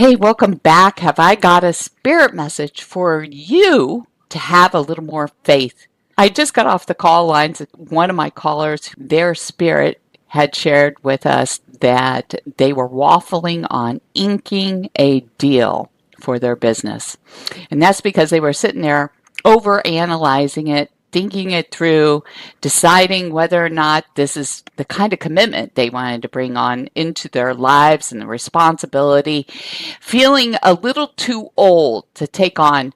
Hey, welcome back. Have I got a spirit message for you to have a little more faith? I just got off the call lines. One of my callers, their spirit had shared with us that they were waffling on inking a deal for their business. And that's because they were sitting there over analyzing it, thinking it through, deciding whether or not this is the kind of commitment they wanted to bring on into their lives and the responsibility, feeling a little too old to take on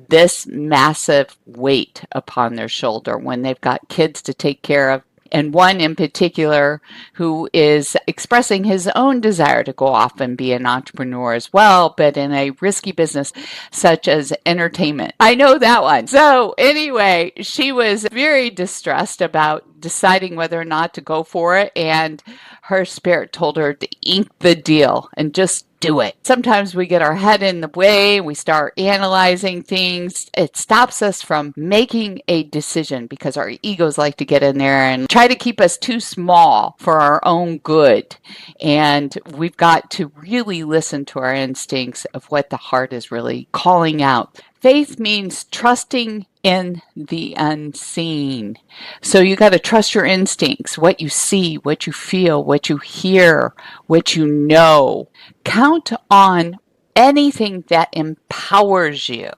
this massive weight upon their shoulder when they've got kids to take care of. And one in particular who is expressing his own desire to go off and be an entrepreneur as well, but in a risky business such as entertainment. I know that one. So anyway, she was very distressed about deciding whether or not to go for it. And her spirit told her to ink the deal and just do it. Sometimes we get our head in the way. We start analyzing things. It stops us from making a decision because our egos like to get in there and try to keep us too small for our own good. And we've got to really listen to our instincts of what the heart is really calling out. Faith means trusting in the unseen. So you got to trust your instincts, what you see, what you feel, what you hear, what you know. Count on anything that empowers you,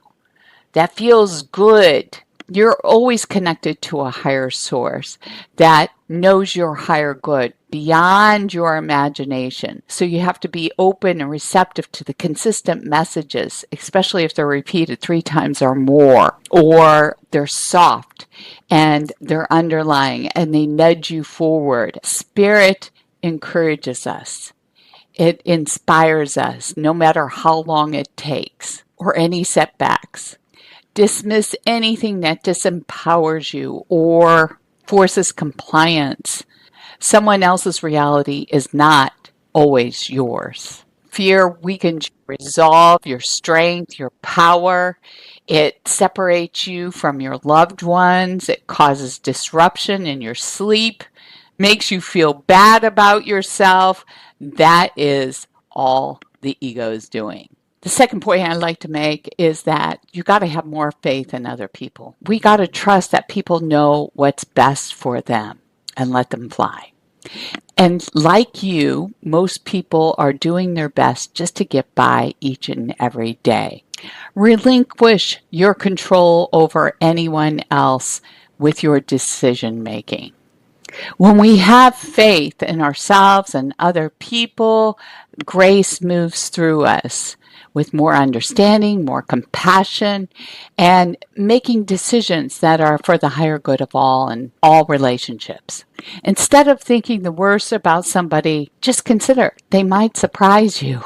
that feels good. You're always connected to a higher source that knows your higher good beyond your imagination. So you have to be open and receptive to the consistent messages, especially if they're repeated 3 times or more, or they're soft and they're underlying and they nudge you forward. Spirit encourages us. It inspires us no matter how long it takes or any setbacks. Dismiss anything that disempowers you or forces compliance. Someone else's reality is not always yours. Fear weakens your resolve, your strength, your power. It separates you from your loved ones. It causes disruption in your sleep, makes you feel bad about yourself. That is all the ego is doing. The second point I'd like to make is that you got to have more faith in other people. We got to trust that people know what's best for them and let them fly. And like you, most people are doing their best just to get by each and every day. Relinquish your control over anyone else with your decision making. When we have faith in ourselves and other people, grace moves through us with more understanding, more compassion, and making decisions that are for the higher good of all and all relationships. Instead of thinking the worst about somebody, just consider they might surprise you.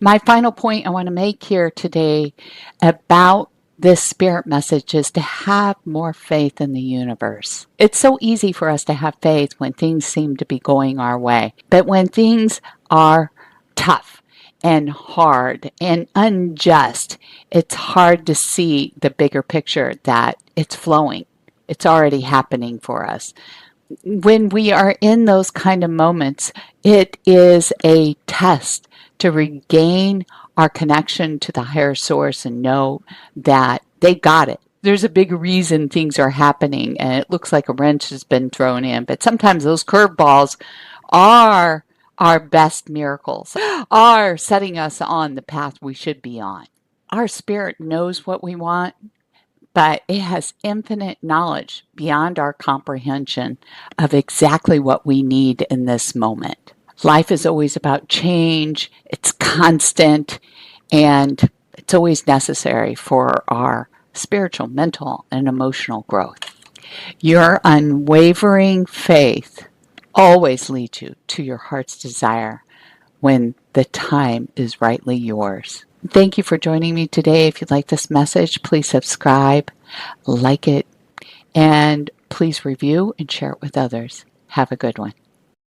My final point I want to make here today about this spirit message is to have more faith in the universe. It's so easy for us to have faith when things seem to be going our way. But when things are tough and hard and unjust, it's hard to see the bigger picture that it's flowing. It's already happening for us. When we are in those kind of moments, it is a test to regain our connection to the higher source and know that they got it. There's a big reason things are happening and it looks like a wrench has been thrown in, but sometimes those curveballs are our best miracles, are setting us on the path we should be on. Our spirit knows what we want, but it has infinite knowledge beyond our comprehension of exactly what we need in this moment. Life is always about change. It's constant, and it's always necessary for our spiritual, mental, and emotional growth. Your unwavering faith always leads you to your heart's desire when the time is rightly yours. Thank you for joining me today. If you like this message, please subscribe, like it, and please review and share it with others. Have a good one.